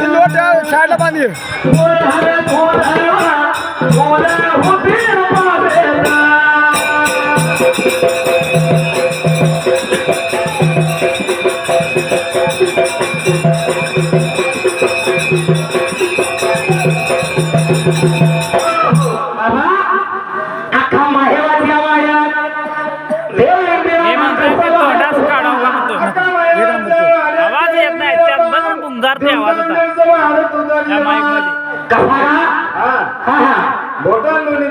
लोट साइडला बांधली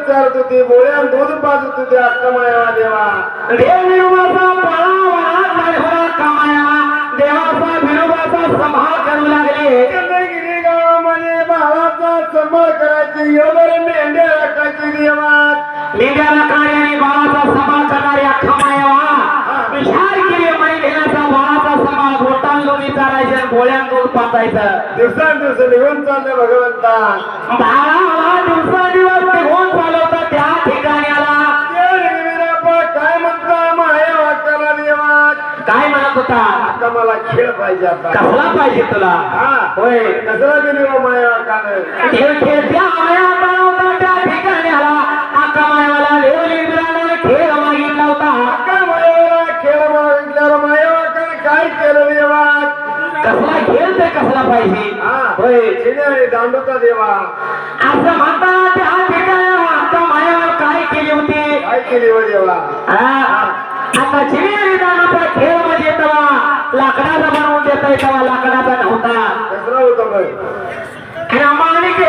विचारत होती बोळ्या दूध पाजत होती अक्का माया देवा देवाचा देवाचा विनोबाचा सांभाळ करू लागले चंद्रगिरी गावामध्ये भावाचा सांभाळ करायची एवढे मेंढ्या राखायची देवा मेंढ्या राखायची आणि भावाचा सांभाळ करणारी अक्का माया विचार केली महिन्याचा भावाचा सांभाळ घोटांगो विचारायचे गोळ्या दूध पाजायचं दिवसांदिवस निघून चाललं भगवंता भावाला दिवसादिवस निघून चालवता त्या ठिकाणी आला काय म्हणता माया वाक्याला देवा काय म्हणत होता आता मला खेळ पाहिजे आता कसला पाहिजे तुला होय कसला दिली माया वाक्यानं खेळ त्या माया होता त्या ठिकाणी आला आका मायावाला देवली बिराला खेळ मागितला होता आका मायावाला खेळ मागितल्यावर माया वाक्यानं काय केलं देवा कसला खेळ ते कसला पाहिजे होय चिने आणि दांडूचा देवा असं म्हणता त्या ठिकाणी आका मायावर काय केली होती काय केली हो देवा आता चिने आणि दांडूचा खेळ म्हणजे तेव्हा लाकडाचा बनवून देता तेव्हा लाकडाचा नव्हता कसला होता मग माणिक